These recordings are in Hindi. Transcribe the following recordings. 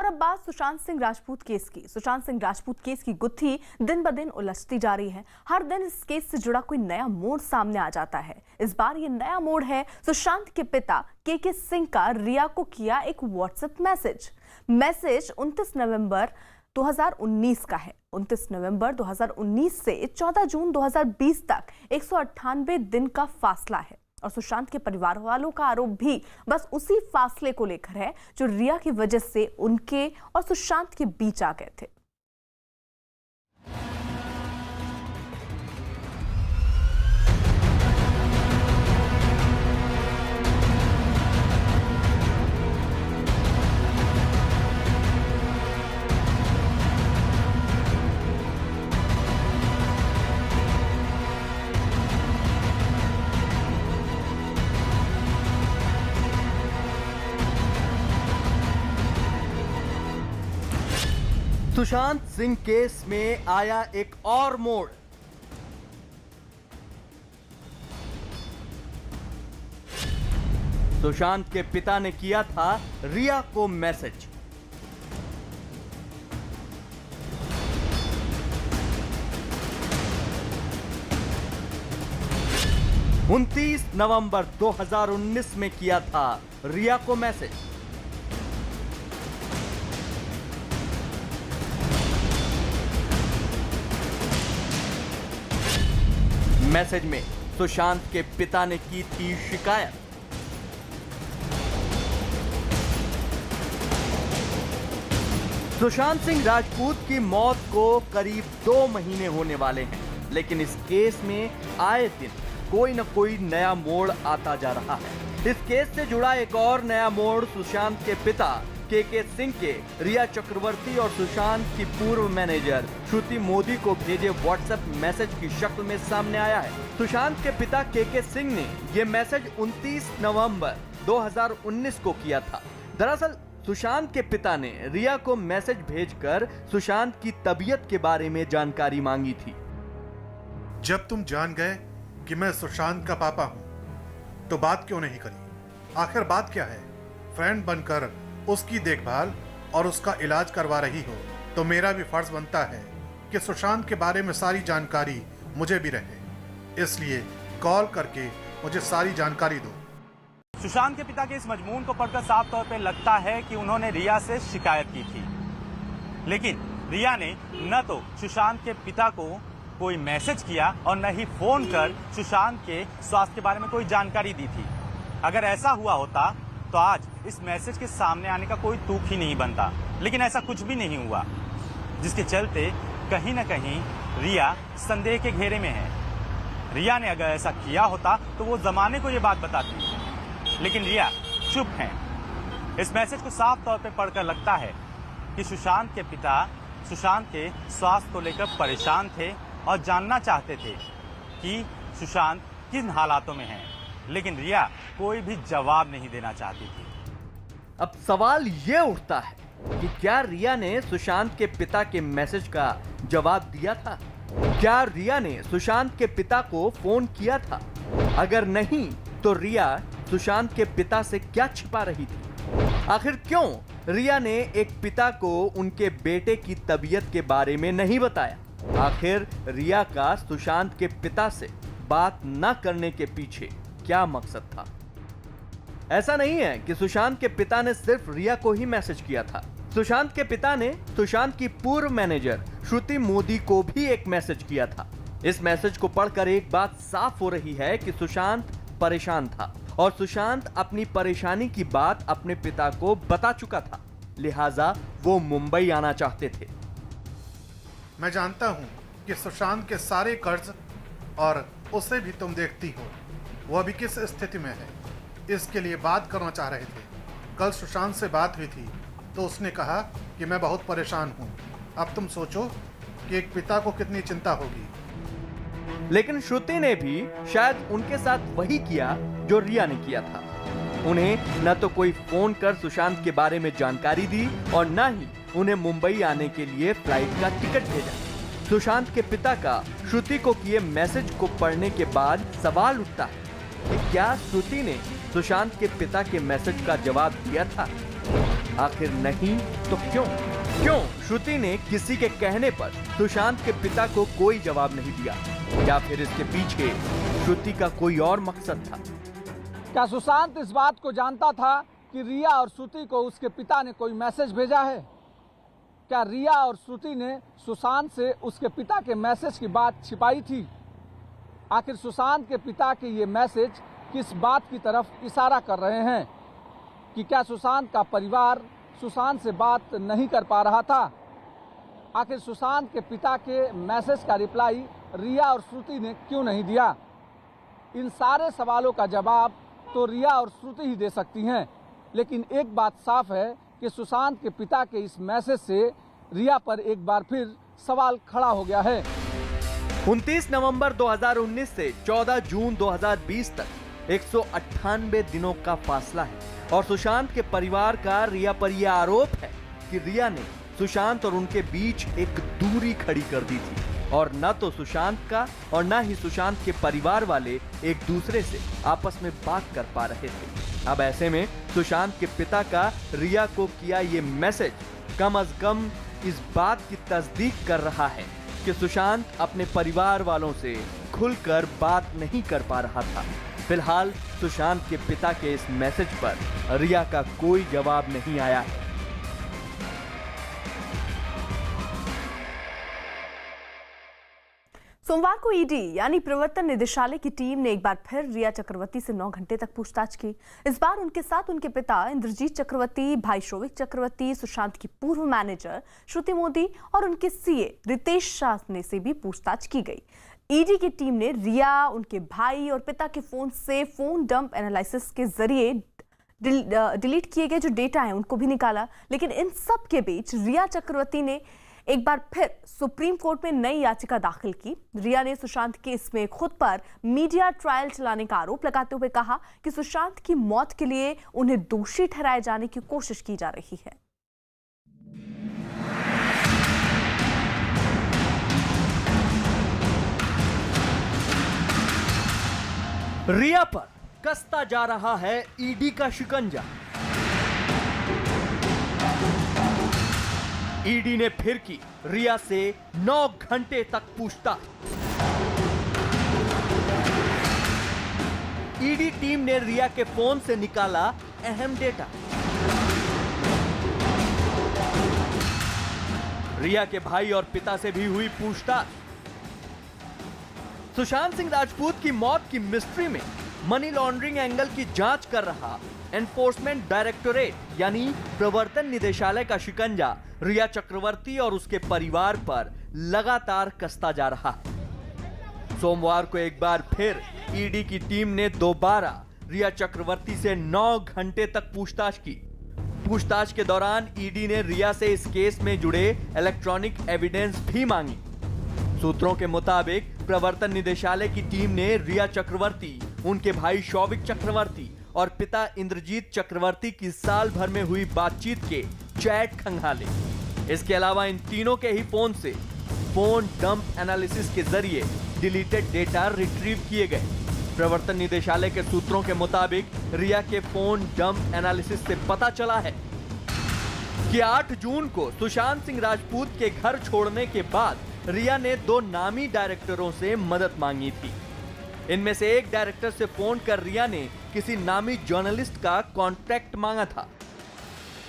अब बात सुशांत सिंह राजपूत केस की। सुशांत सिंह राजपूत केस की गुत्थी दिन ब दिन उलझती जा रही है। हर दिन इस केस से जुड़ा कोई नया मोड़ सामने आ जाता है। इस बार ये नया मोड़ है सुशांत के पिता के सिंह का रिया को किया एक व्हाट्सएप मैसेज 29 नवंबर 2019 का है। 29 नवंबर 2019 से 14 जून 2020 तक 198 दिन का फासला है और सुशांत के परिवार वालों का आरोप भी बस उसी फासले को लेकर है जो रिया की वजह से उनके और सुशांत के बीच आ गए थे। सुशांत सिंह केस में आया एक और मोड़। सुशांत के पिता ने किया था रिया को मैसेज। उनतीस नवंबर 2019 में किया था रिया को मैसेज। मैसेज में सुशांत के पिता ने की थी शिकायत। सुशांत सिंह राजपूत की मौत को करीब 2 महीने होने वाले हैं, लेकिन इस केस में आए दिन कोई न कोई नया मोड़ आता जा रहा है। इस केस से जुड़ा एक और नया मोड़ सुशांत के पिता के सिंह के रिया चक्रवर्ती और सुशांत की पूर्व मैनेजर श्रुति मोदी को भेजे व्हाट्सएप मैसेज की शक्ल में सामने आया है। सुशांत के पिता के सिंह ने यह मैसेज 29 नवंबर 2019 को किया था। दरअसल सुशांत के पिता ने रिया को मैसेज भेजकर सुशांत की तबीयत के बारे में जानकारी मांगी थी। जब तुम जान गए कि मैं सुशांत का पापा हूं, तो बात क्यों नहीं करी? आखिर बात क्या है? फ्रेंड बनकर उसकी देखभाल और उसका इलाज करवा रही हो तो मेरा भी फर्ज बनता है कि सुशांत के बारे में सारी जानकारी मुझे भी रहे। इसलिए कॉल करके मुझे सारी जानकारी दो। सुशांत के पिता के इस मजमून को पढ़कर साफ तौर पे लगता है कि उन्होंने रिया से शिकायत की थी, लेकिन रिया ने न तो सुशांत के पिता को कोई मैसेज किया और न ही फोन कर सुशांत के स्वास्थ्य के बारे में कोई जानकारी दी थी। अगर ऐसा हुआ होता तो आज इस मैसेज के सामने आने का कोई तुक ही नहीं बनता, लेकिन ऐसा कुछ भी नहीं हुआ, जिसके चलते कहीं न कहीं रिया संदेह के घेरे में है। रिया ने अगर ऐसा किया होता तो वो जमाने को ये बात बताती, लेकिन रिया चुप है। इस मैसेज को साफ तौर पे पढ़कर लगता है कि सुशांत के पिता सुशांत के स्वास्थ्य को लेकर परेशान थे और जानना चाहते थे कि सुशांत किन हालातों में है, लेकिन रिया कोई भी जवाब नहीं देना चाहती थी। अब सवाल ये उठता है कि क्या रिया ने सुशांत के पिता के मैसेज का जवाब दिया था? क्या रिया ने सुशांत के पिता को फोन किया था? अगर नहीं तो रिया सुशांत के पिता से क्या छिपा रही थी? आखिर क्यों रिया ने एक पिता को उनके बेटे की तबीयत के बारे में नहीं बताया? आखिर रिया का सुशांत के पिता से बात न करने के पीछे क्या मकसद था? ऐसा नहीं है कि सुशांत के पिता ने सिर्फ रिया को ही मैसेज किया था। सुशांत के पिता ने सुशांत की पूर्व मैनेजर श्रुति मोदी को भी एक मैसेज किया था। इस मैसेज को पढ़कर एक बात साफ हो रही है कि सुशांत परेशान था और सुशांत अपनी परेशानी की बात अपने पिता को बता चुका था, लिहाजा वो मुंबई आना चाहते थे। मैं जानता हूं कि सुशांत के सारे कर्ज और उसे भी तुम देखती हो, वो अभी किस स्थिति में है, इसके लिए बात करना चाह रहे थे। कल सुशांत से बात हुई थी तो उसने कहा कि मैं बहुत परेशान हूं। अब तुम सोचो कि एक पिता को कितनी चिंता होगी। लेकिन श्रुति ने भी शायद उनके साथ वही किया जो रिया ने किया था। उन्हें न तो कोई फोन कर सुशांत के बारे में जानकारी दी और न ही उन्हें मुंबई आने के लिए फ्लाइट का टिकट भेजा। सुशांत के पिता का श्रुति को किए मैसेज को पढ़ने के बाद सवाल उठता है कि क्या श्रुति ने सुशांत के पिता के मैसेज का जवाब दिया था आखिर नहीं तो क्यों? क्यों श्रुति ने किसी के कहने पर सुशांत के पिता को कोई जवाब नहीं दिया? या फिर इसके पीछे श्रुति का कोई और मकसद था? क्या सुशांत इस बात को जानता था कि रिया और श्रुति को उसके पिता ने कोई मैसेज भेजा है? क्या रिया और श्रुति ने सुशांत से उसके पिता के मैसेज की बात छिपाई थी? आखिर सुशांत के पिता के ये मैसेज किस बात की तरफ इशारा कर रहे हैं? कि क्या सुशांत का परिवार सुशांत से बात नहीं कर पा रहा था? आखिर सुशांत के पिता के मैसेज का रिप्लाई रिया और श्रुति ने क्यों नहीं दिया? इन सारे सवालों का जवाब तो रिया और श्रुति ही दे सकती हैं, लेकिन एक बात साफ है कि सुशांत के पिता के इस मैसेज से रिया पर एक बार फिर सवाल खड़ा हो गया है। 29 नवंबर 2019 से 14 जून 2020 तक 198 दिनों का फासला है और सुशांत के परिवार का रिया पर यह आरोप है कि रिया ने सुशांत और उनके बीच एक दूरी खड़ी कर दी थी और न तो सुशांत का और न ही सुशांत के परिवार वाले एक दूसरे से आपस में बात कर पा रहे थे। अब ऐसे में सुशांत के पिता का रिया को किया ये मैसेज कम से कम इस बात की तस्दीक कर रहा है कि सुशांत अपने परिवार वालों से खुलकर बात नहीं कर पा रहा था। फिलहाल सुशांत के पिता के इस मैसेज पर रिया का कोई जवाब नहीं आया है। सोमवार को ईडी यानी प्रवर्तन निदेशालय की टीम ने एक बार फिर रिया चक्रवर्ती से 9 घंटे तक पूछताछ की। इस बार उनके साथ उनके पिता इंद्रजीत चक्रवर्ती, भाई शोविक चक्रवर्ती, सुशांत की पूर्व मैनेजर श्रुति मोदी और उनके सीए रितेश शाह ने से भी पूछताछ की गई। ईडी की टीम ने रिया, उनके भाई और पिता के फोन से फोन डंप एनालिसिस के जरिए डिलीट किए गए जो डेटा है उनको भी निकाला। लेकिन इन सब के बीच रिया चक्रवर्ती ने एक बार फिर सुप्रीम कोर्ट में नई याचिका दाखिल की। रिया ने सुशांत केस में खुद पर मीडिया ट्रायल चलाने का आरोप लगाते हुए कहा कि सुशांत की मौत के लिए उन्हें दोषी ठहराए जाने की कोशिश की जा रही है। रिया पर कसता जा रहा है ईडी का शिकंजा। ईडी ने फिर की रिया से 9 घंटे तक पूछताछ। ईडी टीम ने रिया के फोन से निकाला अहम डेटा। रिया के भाई और पिता से भी हुई पूछताछ। सुशांत सिंह राजपूत की मौत की मिस्ट्री में मनी लॉन्ड्रिंग एंगल की जांच कर रहा एनफोर्समेंट डायरेक्टोरेट यानी प्रवर्तन निदेशालय का शिकंजा रिया चक्रवर्ती और उसके परिवार पर लगातार कसता जा रहा है। सोमवार को एक बार फिर ईडी की टीम ने दोबारा रिया चक्रवर्ती से 9 घंटे तक पूछताछ की। पूछताछ के दौरान ईडी ने रिया से इस केस में जुड़े इलेक्ट्रॉनिक एविडेंस भी मांगी। सूत्रों के मुताबिक प्रवर्तन निदेशालय की टीम ने रिया चक्रवर्ती, उनके भाई शौविक चक्रवर्ती और पिता इंद्रजीत चक्रवर्ती की साल भर में हुई बातचीत के चैट खंगाले। इसके अलावा इन तीनों के ही फोन से फोन डंप एनालिसिस के जरिए डिलीटेड डेटा रिट्रीव किए गए। प्रवर्तन निदेशालय के सूत्रों के मुताबिक रिया के फोन डंप एनालिसिस से पता चला है कि 8 जून को सुशांत सिंह राजपूत के घर छोड़ने के बाद रिया ने 2 नामी डायरेक्टरों से मदद मांगी थी। इनमें से एक डायरेक्टर से फोन कर रिया ने किसी नामी जर्नलिस्ट का कॉन्ट्रैक्ट मांगा था।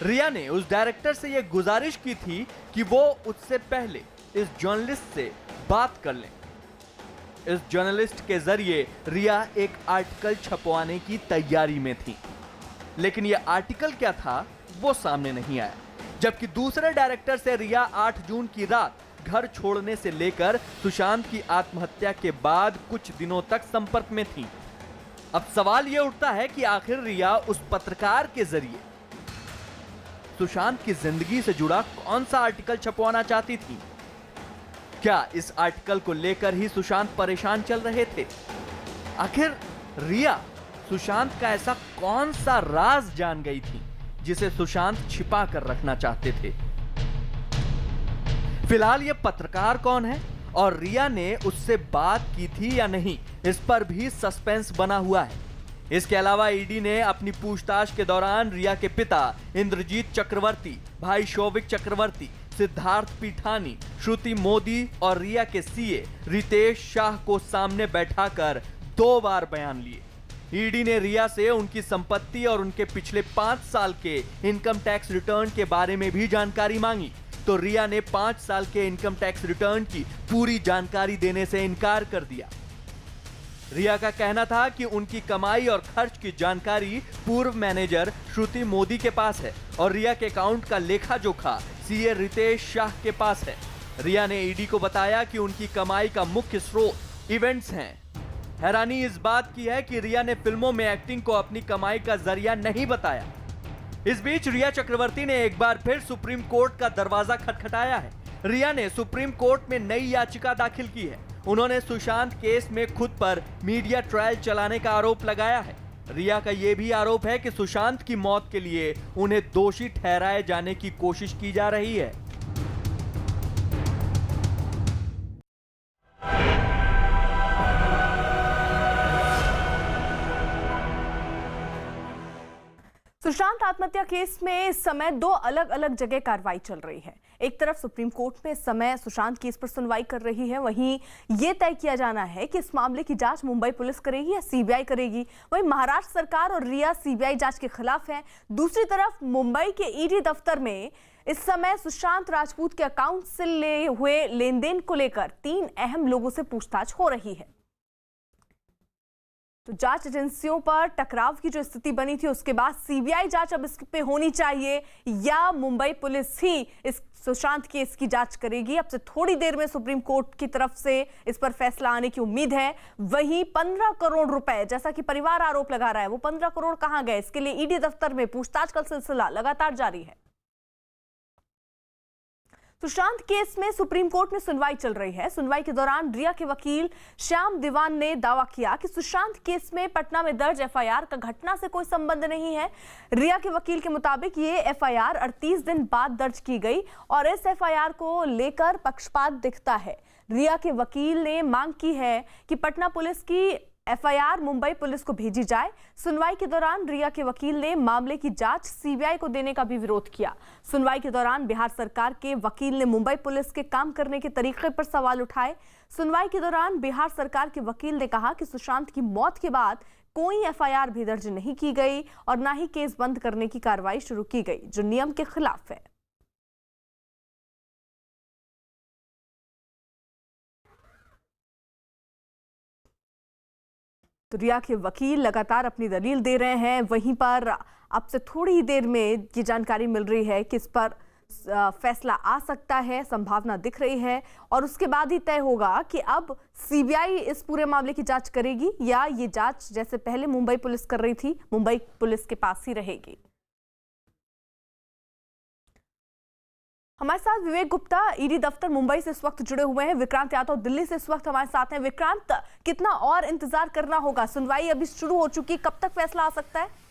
रिया ने उस डायरेक्टर से यह गुजारिश की थी कि वो उससे पहले इस जर्नलिस्ट से बात कर लें। इस जर्नलिस्ट के जरिए रिया एक आर्टिकल छपवाने की तैयारी में थी, लेकिन यह आर्टिकल क्या था वो सामने नहीं आया। जबकि दूसरे डायरेक्टर से रिया 8 जून की रात घर छोड़ने से लेकर सुशांत की आत्महत्या के बाद कुछ दिनों तक संपर्क में थी। अब सवाल यह उठता है कि आखिर रिया उस पत्रकार के जरिए सुशांत की जिंदगी से जुड़ा कौन सा आर्टिकल छपवाना चाहती थी? क्या इस आर्टिकल को लेकर ही सुशांत परेशान चल रहे थे? आखिर रिया सुशांत का ऐसा कौन सा राज जान गई थी जिसे सुशांत छिपा कर रखना चाहते थे? फिलहाल ये पत्रकार कौन है और रिया ने उससे बात की थी या नहीं, इस पर भी सस्पेंस बना हुआ है। इसके अलावा ईडी ने अपनी पूछताछ के दौरान रिया के पिता इंद्रजीत चक्रवर्ती, भाई शौविक चक्रवर्ती, सिद्धार्थ पीठानी, श्रुति मोदी और रिया के सीए रितेश शाह को सामने बैठाकर 2 बार बयान लिए। ईडी ने रिया से उनकी संपत्ति और उनके पिछले 5 साल के इनकम टैक्स रिटर्न के बारे में भी जानकारी मांगी, तो रिया ने 5 साल के इनकम टैक्स रिटर्न की पूरी जानकारी देने से इनकार कर दिया। रिया का कहना था कि उनकी कमाई और खर्च की जानकारी पूर्व मैनेजर श्रुति मोदी के पास है और रिया के अकाउंट का लेखा जोखा सीए रितेश शाह के पास है। रिया ने ईडी को बताया कि उनकी कमाई का मुख्य स्रोत इवेंट्स हैं। हैरानी इस बात की है कि रिया ने फिल्मों में एक्टिंग को अपनी कमाई का जरिया नहीं बताया। इस बीच रिया चक्रवर्ती ने एक बार फिर सुप्रीम कोर्ट का दरवाजा खटखटाया है। रिया ने सुप्रीम कोर्ट में नई याचिका दाखिल की है। उन्होंने सुशांत केस में खुद पर मीडिया ट्रायल चलाने का आरोप लगाया है। रिया का यह भी आरोप है कि सुशांत की मौत के लिए उन्हें दोषी ठहराए जाने की कोशिश की जा रही है। सुशांत आत्महत्या केस में इस समय 2 अलग अलग जगह कार्रवाई चल रही है। एक तरफ सुप्रीम कोर्ट में इस समय सुशांत केस पर सुनवाई कर रही है, वहीं यह तय किया जाना है कि इस मामले की जांच मुंबई पुलिस करेगी या सीबीआई करेगी। वहीं महाराष्ट्र सरकार और रिया सीबीआई जांच के खिलाफ है। दूसरी तरफ मुंबई के ईडी दफ्तर में इस समय सुशांत राजपूत के अकाउंट से ले हुए लेन देन को लेकर 3 अहम लोगों से पूछताछ हो रही है। तो जांच एजेंसियों पर टकराव की जो स्थिति बनी थी, उसके बाद सीबीआई जांच अब इस पे होनी चाहिए या मुंबई पुलिस ही इस सुशांत केस की जांच करेगी। अब से थोड़ी देर में सुप्रीम कोर्ट की तरफ से इस पर फैसला आने की उम्मीद है। वहीं 15 करोड़ रुपए, जैसा कि परिवार आरोप लगा रहा है, वो 15 करोड़ कहां गए, इसके लिए ईडी दफ्तर में पूछताछ का सिलसिला लगातार जारी है। सुशांत केस में सुप्रीम कोर्ट में सुनवाई चल रही है। सुनवाई के दौरान रिया के वकील श्याम दीवान ने दावा किया कि सुशांत केस में पटना में दर्ज एफआईआर का घटना से कोई संबंध नहीं है। रिया के वकील के मुताबिक ये एफआईआर 38 दिन बाद दर्ज की गई और इस एफआईआर को लेकर पक्षपात दिखता है। रिया के वकील ने मांग की है कि पटना पुलिस की एफआईआर मुंबई पुलिस को भेजी जाए। सुनवाई के दौरान रिया के वकील ने मामले की जांच सीबीआई को देने का भी विरोध किया। सुनवाई के दौरान बिहार सरकार के वकील ने मुंबई पुलिस के काम करने के तरीके पर सवाल उठाए। सुनवाई के दौरान बिहार सरकार के वकील ने कहा कि सुशांत की मौत के बाद कोई एफआईआर भी दर्ज नहीं की गई और न ही केस बंद करने की कार्रवाई शुरू की गई, जो नियम के खिलाफ है। तो रिया के वकील लगातार अपनी दलील दे रहे हैं। वहीं पर अब से थोड़ी ही देर में ये जानकारी मिल रही है कि इस पर फैसला आ सकता है, संभावना दिख रही है और उसके बाद ही तय होगा कि अब सीबीआई इस पूरे मामले की जांच करेगी या ये जांच जैसे पहले मुंबई पुलिस कर रही थी, मुंबई पुलिस के पास ही रहेगी। हमारे साथ विवेक गुप्ता ईडी दफ्तर मुंबई से इस वक्त जुड़े हुए हैं। विक्रांत यादव दिल्ली से इस वक्त हमारे साथ हैं। विक्रांत, कितना और इंतजार करना होगा? सुनवाई अभी शुरू हो चुकी है, कब तक फैसला आ सकता है?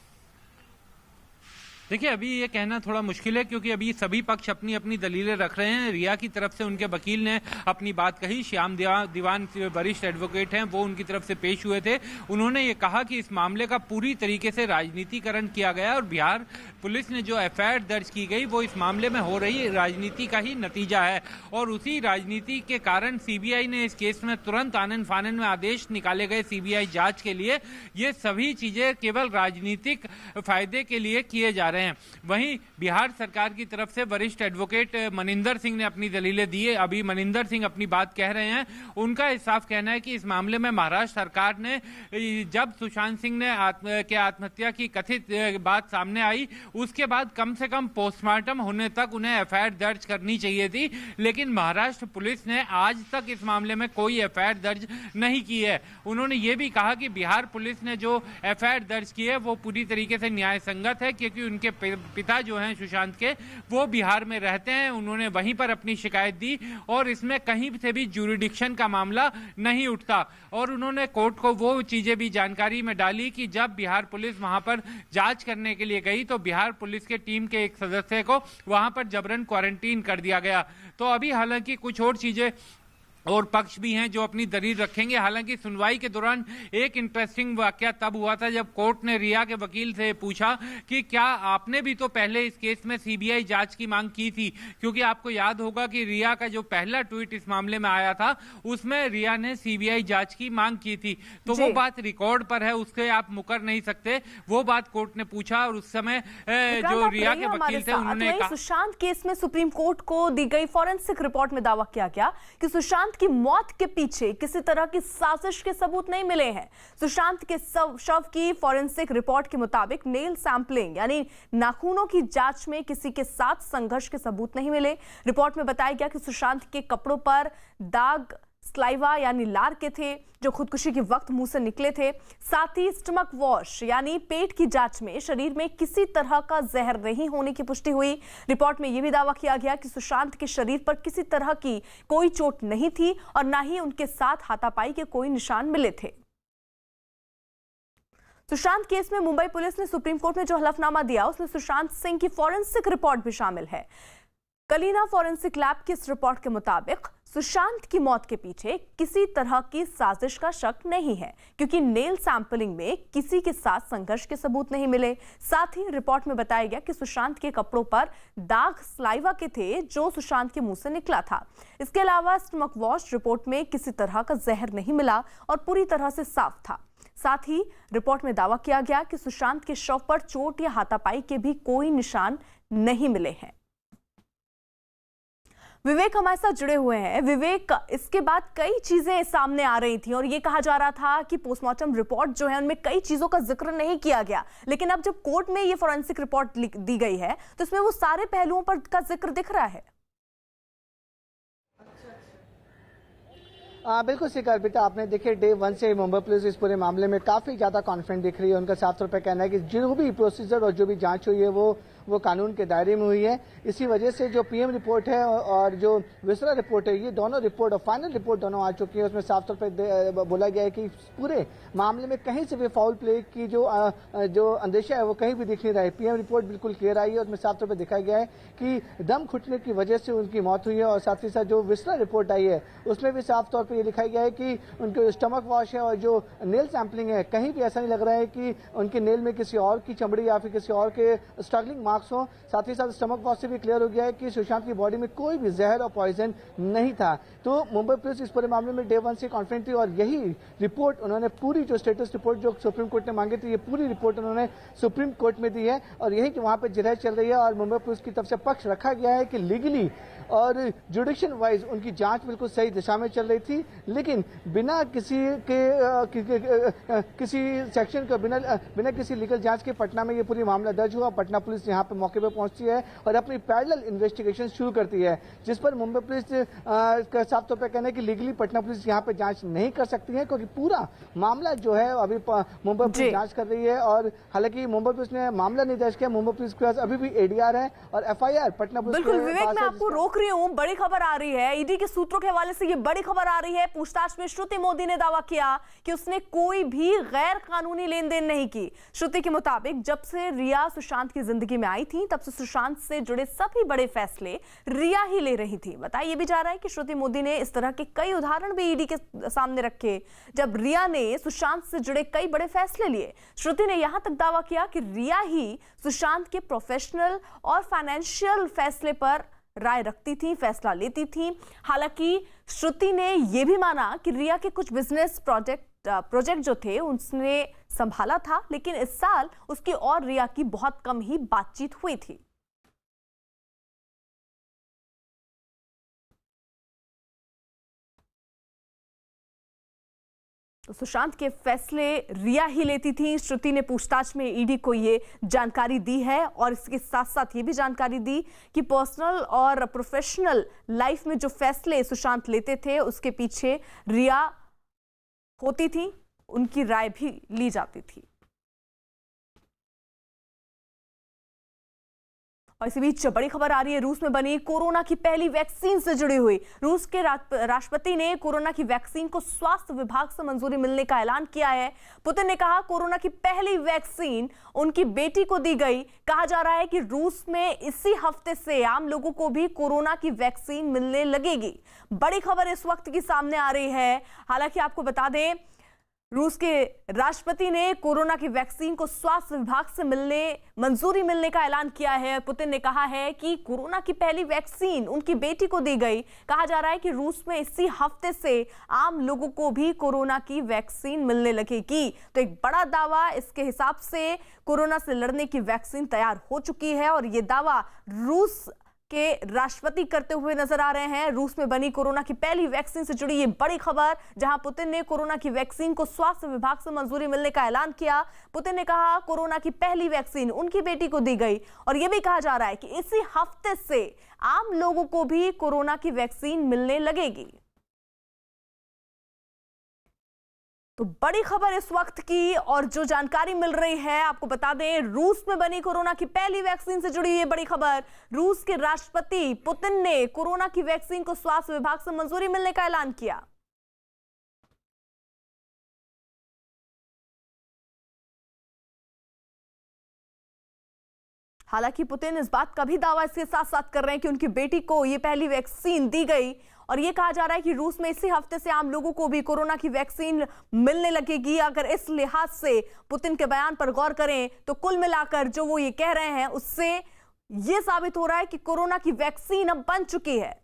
देखिए, अभी ये कहना थोड़ा मुश्किल है क्योंकि अभी सभी पक्ष अपनी अपनी दलीलें रख रहे हैं। रिया की तरफ से उनके वकील ने अपनी बात कही। श्याम दीवान वरिष्ठ एडवोकेट हैं, वो उनकी तरफ से पेश हुए थे। उन्होंने ये कहा कि इस मामले का पूरी तरीके से राजनीतिकरण किया गया और बिहार पुलिस ने जो एफआईआर दर्ज की गई वो इस मामले में हो रही राजनीति का ही नतीजा है और उसी राजनीति के कारण सीबीआई ने इस केस में तुरंत आनन फानन में आदेश निकाले गए सीबीआई जांच के लिए। ये सभी चीजें केवल राजनीतिक फायदे के लिए किए जा रहे हैं। वहीं बिहार सरकार की तरफ से वरिष्ठ एडवोकेट मनिंदर सिंह ने अपनी दलीलें दी है। अभी मनिंदर सिंह अपनी बात कह रहे हैं। उनका साफ कहना है कि इस मामले में महाराष्ट्र सरकार ने जब सुशांत सिंह ने आत्महत्या की कथित बात सामने आई उसके बाद कम से कम पोस्टमार्टम होने तक उन्हें एफआईआर दर्ज करनी चाहिए थी, लेकिन महाराष्ट्र पुलिस ने आज तक इस मामले में कोई एफआईआर दर्ज नहीं की है। उन्होंने ये भी कहा कि बिहार पुलिस ने जो एफआईआर दर्ज की है वो पूरी तरीके से न्याय संगत है क्योंकि उनके पिता जो हैं सुशांत के, वो बिहार में रहते हैं। उन्होंने वहीं पर अपनी शिकायत दी और इसमें कहीं से भी ज्यूरिडिक्शन का मामला नहीं उठता और उन्होंने कोर्ट को वो चीजें भी जानकारी में डाली कि जब बिहार पुलिस वहां पर जांच करने के लिए गई तो बिहार पुलिस के टीम के एक सदस्य को वहां पर जबरन क्वारंटीन कर दिया गया। तो अभी हालांकि कुछ और चीजें और पक्ष भी हैं जो अपनी दलील रखेंगे। हालांकि सुनवाई के दौरान एक इंटरेस्टिंग वाकया तब हुआ था जब कोर्ट ने रिया के वकील से पूछा कि क्या आपने भी तो पहले इस केस में सीबीआई जांच की मांग की थी, क्योंकि आपको याद होगा कि रिया का जो पहला ट्वीट इस मामले में आया था उसमें रिया ने सीबीआई जांच की मांग की थी। तो वो बात रिकॉर्ड पर है, उससे आप मुकर नहीं सकते। वो बात कोर्ट ने पूछा और उस समय जो रिया के वकील थे उन्होंने कहा। सुशांत केस में सुप्रीम कोर्ट को दी गई फॉरेंसिक रिपोर्ट में दावा किया गया कि सुशांत की मौत के पीछे किसी तरह की साजिश के सबूत नहीं मिले हैं। सुशांत के शव की फॉरेंसिक रिपोर्ट के मुताबिक नेल सैंपलिंग यानी नाखूनों की जांच में किसी के साथ संघर्ष के सबूत नहीं मिले। रिपोर्ट में बताया गया कि सुशांत के कपड़ों पर दाग स्लाइवा यानी लार के थे जो खुदकुशी के वक्त मुंह से निकले थे। साथ ही स्टमक वॉश यानी पेट की जांच में शरीर में किसी तरह का जहर नहीं होने की पुष्टि हुई। रिपोर्ट में यह भी दावा किया गया कि सुशांत के शरीर पर किसी तरह की कोई चोट नहीं थी और ना ही उनके साथ हाथापाई के कोई निशान मिले थे। सुशांत केस में मुंबई पुलिस ने सुप्रीम कोर्ट में जो हलफनामा दिया उसमें सुशांत सिंह की फॉरेंसिक रिपोर्ट भी शामिल है। कलीना फॉरेंसिक लैब की इस रिपोर्ट के मुताबिक सुशांत की मौत के पीछे किसी तरह की साजिश का शक नहीं है, क्योंकि नेल सैंपलिंग में किसी के साथ संघर्ष के सबूत नहीं मिले। साथ ही रिपोर्ट में बताया गया कि सुशांत के कपड़ों पर दाग स्लाइवा के थे जो सुशांत के मुंह से निकला था। इसके अलावा स्टमक वॉश रिपोर्ट में किसी तरह का जहर नहीं मिला और पूरी तरह से साफ था। साथ ही रिपोर्ट में दावा किया गया कि सुशांत के शव पर चोट या हाथापाई के भी कोई निशान नहीं मिले हैं। विवेक हमारे साथ जुड़े हुए हैं। विवेक, इसके बाद कई चीजें सामने आ रही थी और ये कहा जा रहा था कि पोस्टमार्टम रिपोर्ट जो है उनमें कई चीजों का जिक्र नहीं किया गया, लेकिन अब जब कोर्ट में ये फॉरेंसिक रिपोर्ट दी गई है तो इसमें वो सारे पहलुओं पर का जिक्र दिख रहा है। बिल्कुल शिखर बेटा, आपने देखिए डे 1 से मुंबई पुलिस इस पूरे मामले में काफी ज्यादा कॉन्फिडेंट दिख रही है। उनका साफ तौर पर कहना है कि जो भी प्रोसीजर और जो भी जांच हुई है वो कानून के दायरे में हुई है। इसी वजह से जो पीएम रिपोर्ट है और जो विसरा रिपोर्ट है, ये दोनों रिपोर्ट और फाइनल रिपोर्ट दोनों आ चुकी है। उसमें साफ तौर पर बोला गया है कि पूरे मामले में कहीं से भी फाउल प्ले की जो अंदेशा है वो कहीं भी दिख नहीं रहा है। पीएम रिपोर्ट बिल्कुल क्लियर आई है। उसमें साफ तौर पर दिखाया गया है कि दम घुटने की वजह से उनकी मौत हुई है। और साथ ही साथ जो विसरा रिपोर्ट आई है उसमें भी साफ तौर पर यह लिखा गया है कि उनके स्टमक वॉश है और जो नेल सैंपलिंग है, कहीं भी ऐसा नहीं लग रहा है कि उनके नेल में किसी और की चमड़ी या फिर किसी और के स्ट्रगलिंग मार्क्स हो। साथ ही साथ स्टमक वॉश से भी क्लियर हो गया है कि सुशांत की बॉडी में कोई भी जहर और पॉइजन नहीं था। तो मुंबई पुलिस इस पूरे मामले में डे 1 से कॉन्फिडेंट थी और यही रिपोर्ट उन्होंने पूरी जो स्टेटस रिपोर्ट जो सुप्रीम कोर्ट ने मांगी थी, ये पूरी रिपोर्ट उन्होंने सुप्रीम कोर्ट में दी है और यही कि वहां पर जिरह चल रही है। और मुंबई पुलिस की तरफ से पक्ष रखा गया है कि लीगली और जुडिशियल वाइज उनकी जांच बिल्कुल सही दिशा में चल रही थी, लेकिन बिना किसी सेक्शन के बिना किसी लीगल जांच के पटना में ये पूरी मामला दर्ज हुआ। पटना पुलिस यहाँ पे मौके पे पहुंचती है और अपनी पैरेलल इन्वेस्टिगेशन शुरू करती है, जिस पर मुंबई पुलिस का साफ तौर पर कहना है कि लीगली पटना पुलिस यहाँ पे जांच नहीं कर सकती है, क्योंकि पूरा मामला जो है अभी मुंबई पुलिस जांच कर रही है। और हालांकि मुंबई पुलिस ने मामला नहीं दर्ज किया। मुंबई पुलिस के पास अभी भी एडीआर है और एफआईआर पटना पुलिस बिल्कुल विवेक, मैं आपको रोक रही हूं। बड़ी खबर आ रही है, ईडी के सूत्रों के हवाले से ये बड़ी खबर आ रही है। पूछताछ में श्रुति मोदी ने दावा किया कि उसने कोई भी गैर कानूनी लेन देन नहीं की। श्रुति के मुताबिक जब से रिया सुशांत की जिंदगी में आई थी तब से सुशांत से जुड़े सभी बड़े फैसले रिया ही ले रही थी। बताया भी जा रहा है कि श्रुति मोदी ने इस तरह के कई उदाहरण भी ईडी के सामने रखे जब रिया ने सुशांत से जुड़े कई बड़े फैसले लिए। श्रुति ने यहां तक दावा किया कि रिया ही सुशांत के प्रोफेशनल और फाइनेंशियल फैसले पर राय रखती थी, फैसला लेती थी। हालांकि श्रुति ने यह भी माना कि रिया के कुछ बिजनेस प्रोजेक्ट जो थे उसने संभाला था, लेकिन इस साल उसकी और रिया की बहुत कम ही बातचीत हुई थी। तो सुशांत के फैसले रिया ही लेती थी। श्रुति ने पूछताछ में ईडी को ये जानकारी दी है और इसके साथ साथ ये भी जानकारी दी कि पर्सनल और प्रोफेशनल लाइफ में जो फैसले सुशांत लेते थे उसके पीछे रिया होती थी, उनकी राय भी ली जाती थी। और इसी बीच बड़ी खबर आ रही है रूस में बनी कोरोना की पहली वैक्सीन से जुड़ी हुई। रूस के राष्ट्रपति ने कोरोना की वैक्सीन को स्वास्थ्य विभाग से मंजूरी मिलने का ऐलान किया है। पुतिन ने कहा कोरोना की पहली वैक्सीन उनकी बेटी को दी गई। कहा जा रहा है कि रूस में इसी हफ्ते से आम लोगों को भी कोरोना की वैक्सीन मिलने लगेगी। बड़ी खबर इस वक्त की सामने आ रही है। हालांकि आपको बता दें, रूस के राष्ट्रपति ने कोरोना की वैक्सीन को स्वास्थ्य विभाग से मंजूरी मिलने का ऐलान किया है। पुतिन ने कहा है कि कोरोना की पहली वैक्सीन उनकी बेटी को दी गई। कहा जा रहा है कि रूस में इसी हफ्ते से आम लोगों को भी कोरोना की वैक्सीन मिलने लगेगी। तो एक बड़ा दावा, इसके हिसाब से कोरोना से लड़ने की वैक्सीन तैयार हो चुकी है और ये दावा रूस के राष्ट्रपति करते हुए नजर आ रहे हैं। रूस में बनी कोरोना की पहली वैक्सीन से जुड़ी ये बड़ी खबर, जहां पुतिन ने कोरोना की वैक्सीन को स्वास्थ्य विभाग से मंजूरी मिलने का ऐलान किया। पुतिन ने कहा कोरोना की पहली वैक्सीन उनकी बेटी को दी गई और यह भी कहा जा रहा है कि इसी हफ्ते से आम लोगों को भी कोरोना की वैक्सीन मिलने लगेगी। तो बड़ी खबर इस वक्त की, और जो जानकारी मिल रही है आपको बता दें, रूस में बनी कोरोना की पहली वैक्सीन से जुड़ी ये बड़ी खबर। रूस के राष्ट्रपति पुतिन ने कोरोना की वैक्सीन को स्वास्थ्य विभाग से मंजूरी मिलने का ऐलान किया। हालांकि पुतिन इस बात का भी दावा इसके साथ साथ कर रहे हैं कि उनकी बेटी को ये पहली वैक्सीन दी गई और ये कहा जा रहा है कि रूस में इसी हफ्ते से आम लोगों को भी कोरोना की वैक्सीन मिलने लगेगी। अगर इस लिहाज से पुतिन के बयान पर गौर करें तो कुल मिलाकर जो वो ये कह रहे हैं उससे ये साबित हो रहा है कि कोरोना की वैक्सीन अब बन चुकी है।